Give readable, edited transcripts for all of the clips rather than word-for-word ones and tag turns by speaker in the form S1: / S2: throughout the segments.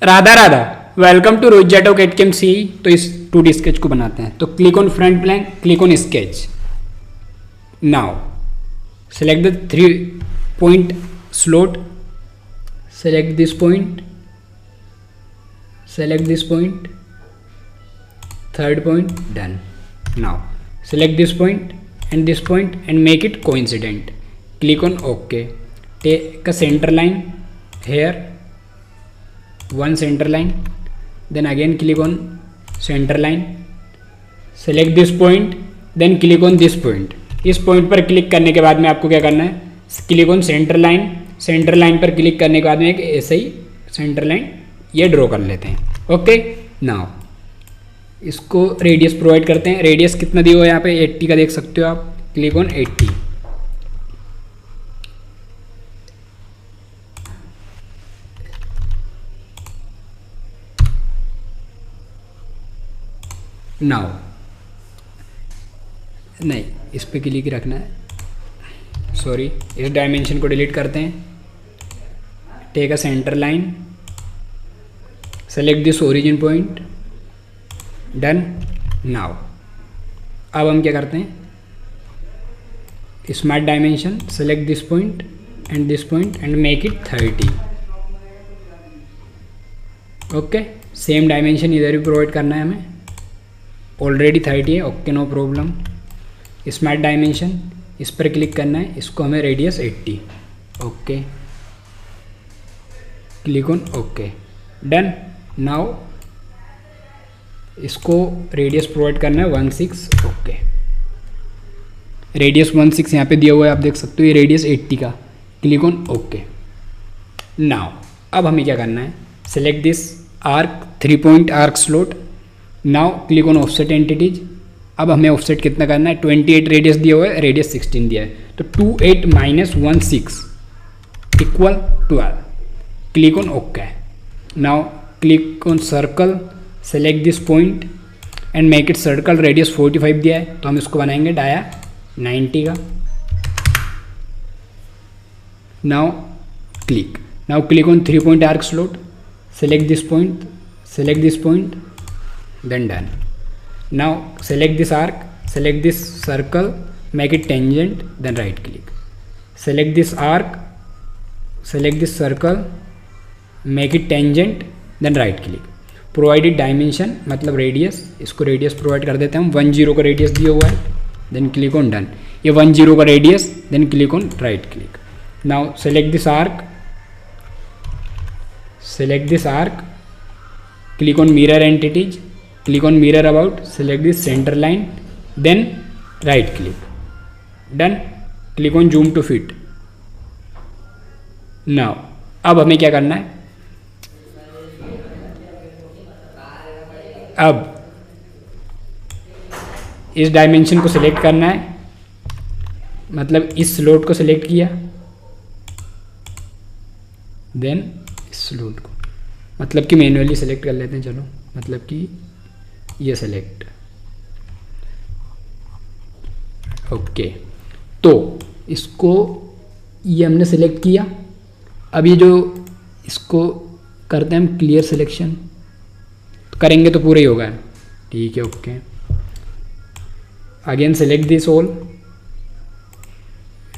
S1: Radha Radha, welcome to रोजेटो कैटकेम सी। तो इस 2D स्केच को बनाते हैं। तो click on front plane, click on sketch. Now select the 3 point slot, select this point, select this point, third point, done. Now select this point and make it coincident. Click on OK. Take a center line here, one center line, then again click on center line, select this point, then click on this point. इस point पर click करने के बाद में आपको क्या करना है, click on centre line. Centre line पर क्लिक करने के बाद में एक ऐसे ही सेंटर लाइन ये ड्रॉ कर लेते हैं। ओके, नाउ इसको रेडियस प्रोवाइड करते हैं। रेडियस कितना दिया हुआ है यहाँ पे 80 का देख सकते हो आप। Click on 80। नाउ नहीं, इस पे क्लिक ही रखना है, सॉरी। इस डायमेंशन को डिलीट करते हैं। Take a centre line, select this origin point, done. Now अब हम क्या करते हैं, smart dimension, select this point and make it 30। Okay, same dimension इधर भी प्रोवाइड करना है हमें। ऑलरेडी 30 है। Okay, no problem. Smart dimension, इस पर क्लिक करना है, इसको हमें radius 80। Okay, click on okay, done. Now इसको रेडियस प्रोवाइड करना है 16। ओके, रेडियस 16 यहाँ पे दिया हुआ है, आप देख सकते हो। ये रेडियस 80 का। Click on okay. नाउ अब हमें क्या करना है, select this arc, 3 point arc slot. Now click on offset entities. अब हमें ऑफसेट कितना करना है, 28 रेडियस दिया हुआ है, रेडियस 16 दिया है, तो 28 - 16 equal 12। Click on okay. Now click on circle, select this point and make it circle. Radius 45 दिया है, तो हम इसको बनाएंगे डाया 90 का। Now click on 3 point arc slot, select this point, then done. Now select this arc, select this circle, make it tangent, then right click. Select this arc, select this circle, make it tangent, then right click. Provided dimension मतलब radius, इसको radius provide कर देते हैं हम। 10 का radius दिया हुआ है, then click on done. ये 10 का radius, then click on right click. Now select this arc, click on mirror entities, click on mirror about, select this center line, then right click, done. Click on zoom to fit. Now अब हमें क्या करना है, अब इस dimension को select करना है, मतलब इस स्लॉट को सिलेक्ट किया, देन इस स्लॉट को मतलब कि मैन्युअली सिलेक्ट कर लेते हैं। चलो, मतलब कि ये सेलेक्ट। ओके, तो इसको ये हमने सेलेक्ट किया। अब ये जो इसको करते हैं हम क्लियर सिलेक्शन, तो करेंगे तो पूरा ही होगा। ठीक है, okay. Again select this all,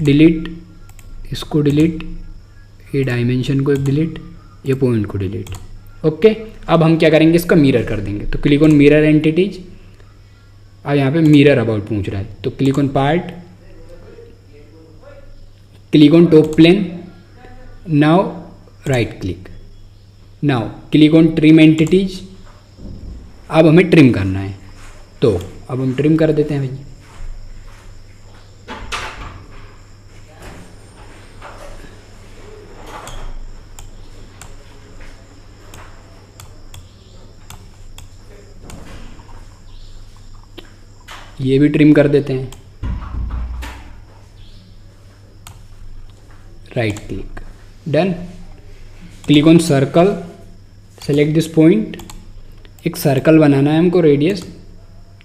S1: delete, इसको डिलीट, ये डायमेंशन को डिलीट, ये पॉइंट को डिलीट। ओके, अब हम क्या करेंगे, इसका मिरर कर देंगे। तो क्लिक ऑन मिरर एंटिटीज। अब यहाँ पे मिरर अबाउट पूछ रहा है, तो click on part, click on top plane. Now right click. Now click on trim entities. अब हमें ट्रिम करना है, तो अब हम ट्रिम कर देते हैं भैया। ये भी ट्रिम कर देते हैं। Right click, done. Click on circle, select this point. एक सर्कल बनाना है हमको, रेडियस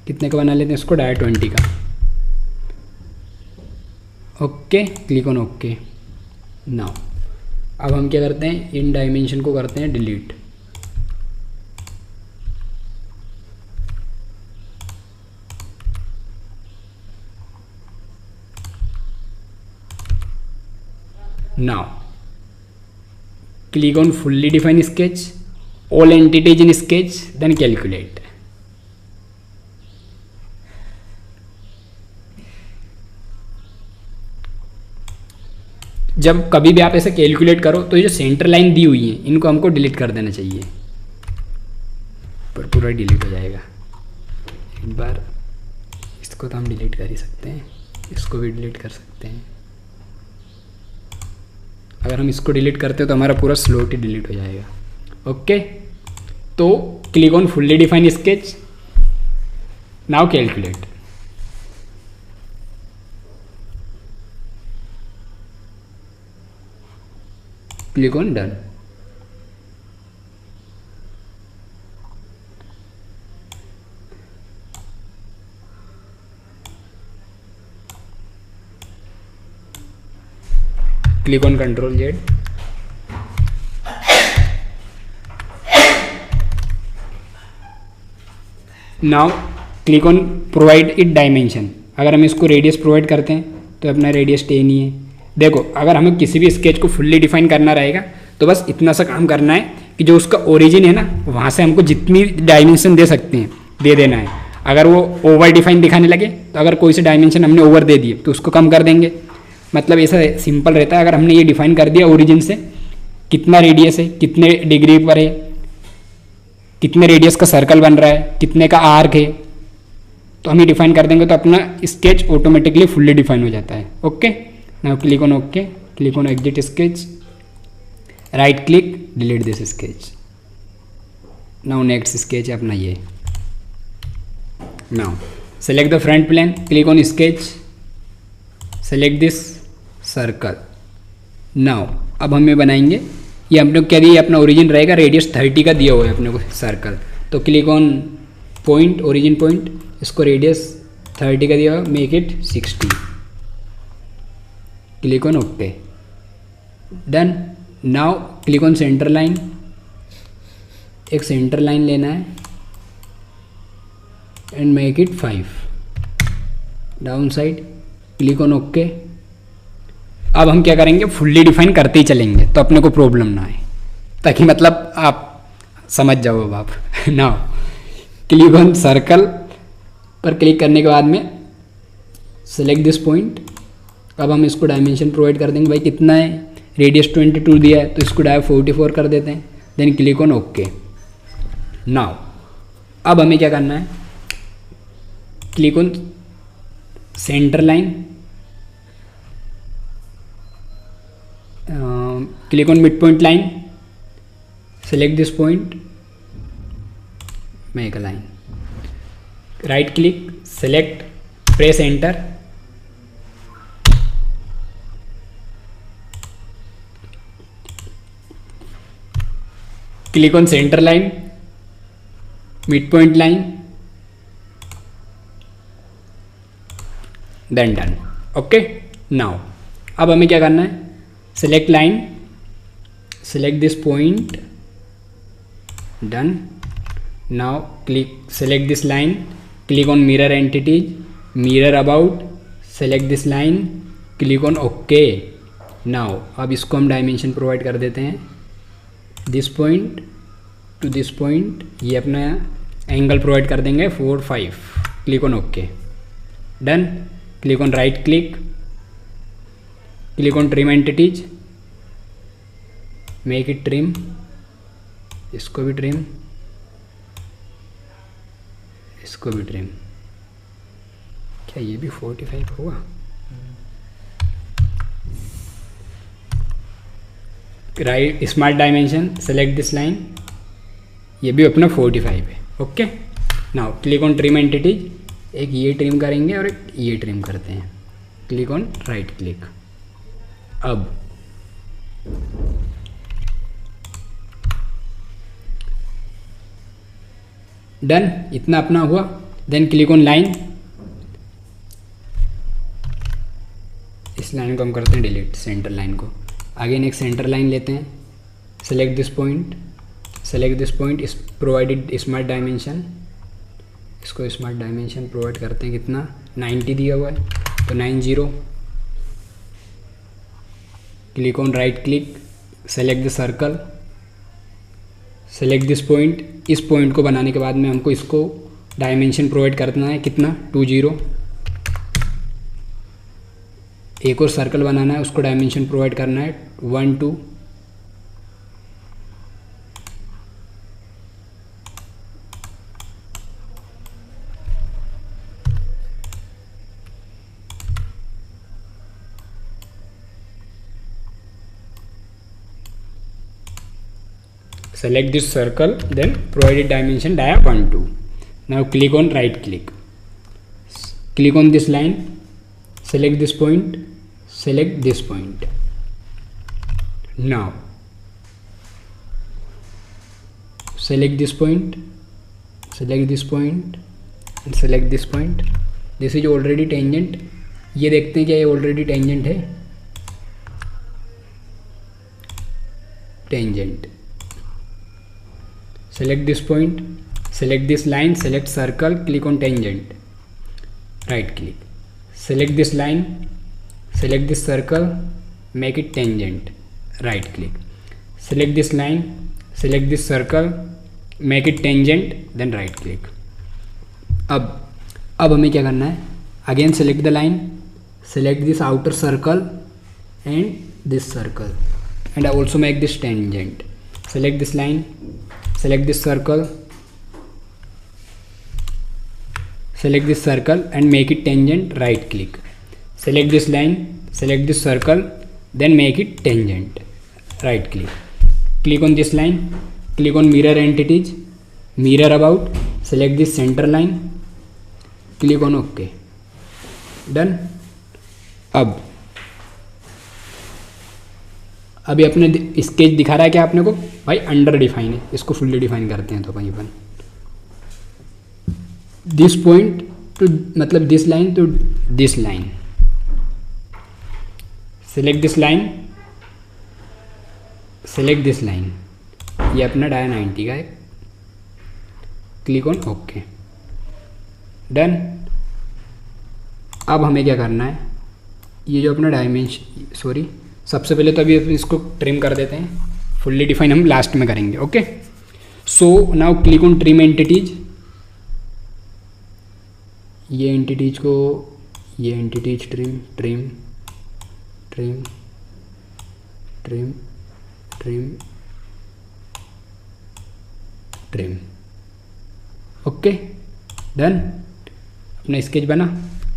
S1: कितने का बना लेते हैं इसको, डाया 20 का। Okay, click on okay. Now अब हम क्या करते हैं, इन डायमेंशन को करते हैं delete. Now click on fully define sketch, all entities in sketch, then calculate. जब कभी भी आप ऐसे कैलकुलेट करो तो ये जो सेंटर लाइन दी हुई है इनको हमको डिलीट कर देना चाहिए, पर पूरा डिलीट हो जाएगा। एक बार इसको तो हम डिलीट कर ही सकते हैं, इसको भी डिलीट कर सकते हैं। अगर हम इसको डिलीट करते हो तो हमारा पूरा स्लॉट ही डिलीट हो जाएगा। ओके, तो click on fully define sketch, now calculate. Click on done. Click on control Z. Now click on provide it dimension. अगर हम इसको रेडियस प्रोवाइड करते हैं तो अपना रेडियस 10 ही है। देखो, अगर हमें किसी भी स्केच को फुल्ली डिफाइन करना रहेगा तो बस इतना सा काम करना है कि जो उसका ओरिजिन है ना, वहाँ से हमको जितनी डायमेंशन दे सकते हैं दे देना है। अगर वो ओवर डिफाइन दिखाने लगे तो अगर कोई से डायमेंशन हमने ओवर दे दिए तो उसको कम कर देंगे। मतलब ऐसा सिंपल रहता है। अगर हमने ये डिफाइन कर दिया ओरिजिन से कितना रेडियस है, कितने डिग्री पर है, कितने रेडियस का सर्कल बन रहा है, कितने का आर्क है, तो हम ये डिफाइन कर देंगे तो अपना स्केच ऑटोमेटिकली फुल्ली डिफाइन हो जाता है। Okay, now click on okay, click on exit sketch, right click, delete this sketch. Now next sketch है अपना ये। Now select the front plane, click on sketch, select this circle. Now अब हम ये बनाएंगे, ये अपने को क्या दिया, अपना ओरिजिन रहेगा रेडियस 30 का दिया हुआ है अपने को सर्कल। तो click on point, origin point, इसको रेडियस 30 का दिया हुआ, make it 60। Click on okay, done. Now click on centre line, एक सेंटर लाइन लेना है and make it 5 down side. Click on okay. अब हम क्या करेंगे, फुल्ली डिफाइन करते ही चलेंगे तो अपने को प्रॉब्लम ना आए, ताकि मतलब आप समझ जाओ अब आप। नाउ क्लिक ऑन सर्कल पर क्लिक करने के बाद में सेलेक्ट दिस पॉइंट। अब हम इसको डायमेंशन प्रोवाइड कर देंगे, भाई कितना है, रेडियस 22 दिया है तो इसको डायरेक्ट 44 कर देते हैं। Then click on okay. Now अब हमें क्या करना है, click on centre line, click on mid point line, select this point, make a line, right click, select, press enter. Click on centre line, mid point line, then done. Okay, now अब हमें क्या करना है, select line, select this point, done. Now click, select this line, click on mirror entities, mirror about, select this line, click on okay. Now अब इसको हम dimension provide कर देते हैं, this point to this point, ये अपना angle provide कर देंगे 4, 5। Click on okay, done. Click on right click, click on trim entities, make it trim, इसको भी ट्रिम, इसको भी ट्रिम। क्या ये भी 45 होगा? Right smart dimension, select this line, ये भी अपना 45 है। Okay, now click on trim entities, एक ये ट्रिम करेंगे और एक ये ट्रिम करते हैं। Click on right click. अब डन, इतना अपना हुआ। देन क्लिक ऑन लाइन, इस लाइन को हम करते हैं डिलीट, सेंटर लाइन को। अगेन एक सेंटर लाइन लेते हैं, select this point, select this point, इस प्रोवाइडेड स्मार्ट डायमेंशन, इसको स्मार्ट डायमेंशन प्रोवाइड करते हैं, कितना 90 दिया हुआ है तो 90। Click on right click, select the circle, select this point. इस पॉइंट को बनाने के बाद में हमको इसको डायमेंशन प्रोवाइड करना है, कितना 20। एक और सर्कल बनाना है, उसको डायमेंशन प्रोवाइड करना है 1 2। Select this circle, then provide a dimension dia 1 2. Now click on right click, click on this line, select this point, select this point. Now select this point, select this point and select this point. This is already tangent. ये देखते हैं क्या ये already tangent है, tangent. Select this point, select this line, select circle, click on tangent, right click, select this line, select this circle, make it tangent, right click, select this line, select this circle, make it tangent, then right click. अब हमें क्या करना है, again select the line, select this outer circle and this circle and also make this tangent. Select this line, select this circle, select this circle and make it tangent, right click, select this line, select this circle, then make it tangent, right click, click on this line, click on mirror entities, mirror about, select this center line, click on OK, done. अभी अपने sketch दिखा रहा है कि आपने को भाई under define है, इसको फुल्ली डिफाइन करते हैं। तो भाई अपन दिस पॉइंट टू मतलब this line to this line, select this line, select this line, ये अपना डाया 90 का है, क्लिक ऑन ओके, डन। अब हमें क्या करना है, ये जो अपना डायमेंशन सॉरी सबसे पहले तो अभी इसको ट्रिम कर देते हैं, फुल्ली डिफाइन हम लास्ट में करेंगे। Okay, so now click on trim entities, ये एंटिटीज को ये entities trim trim trim trim trim trim, okay done. अपना स्केच बना।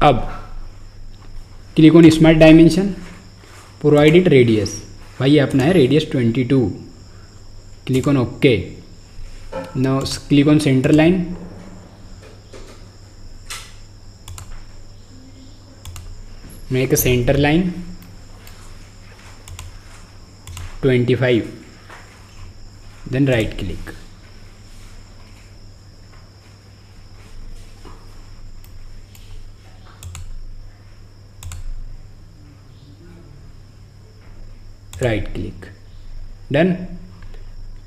S1: अब click on smart dimension, provided radius, भाई ये अपना है radius 22, click on okay. Now click on centre line, make a centre line 25, then right click, right click, done.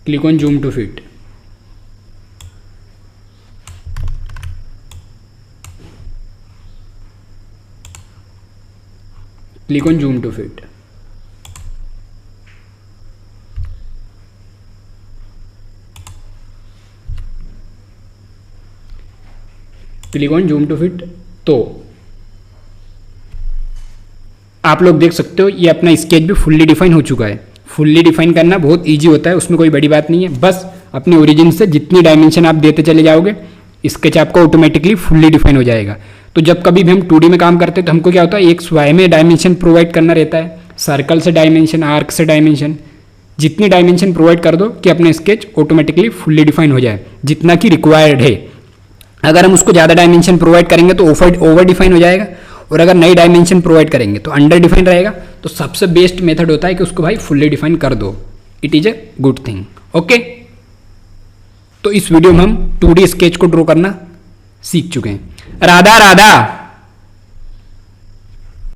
S1: Click on zoom to fit, click on zoom to fit, click on zoom to fit। तो आप लोग देख सकते हो ये अपना sketch भी fully define हो चुका है। फुल्ली डिफाइन करना बहुत इजी होता है, उसमें कोई बड़ी बात नहीं है। बस अपने ओरिजिन से जितनी डायमेंशन आप देते चले जाओगे, स्केच आपका ऑटोमेटिकली फुल्ली डिफाइन हो जाएगा। तो जब कभी भी हम 2D में काम करते हैं तो हमको क्या होता है, एक स्वाय में डायमेंशन प्रोवाइड करना रहता है, सर्कल से डायमेंशन, आर्क से डायमेंशन, जितनी डायमेंशन प्रोवाइड कर दो कि अपना स्केच ऑटोमेटिकली फुल्ली डिफाइन हो जाए, जितना कि रिक्वायर्ड है। अगर हम उसको ज़्यादा डायमेंशन प्रोवाइड करेंगे तो ओवर डिफाइन हो जाएगा, और अगर नई डायमेंशन प्रोवाइड करेंगे तो अंडर डिफाइन रहेगा। तो सबसे बेस्ट मेथड होता है कि उसको भाई फुल्ली डिफाइन कर दो, it is a good thing. Okay, तो इस वीडियो में हम 2D स्केच को ड्रॉ करना सीख चुके हैं। राधा राधा।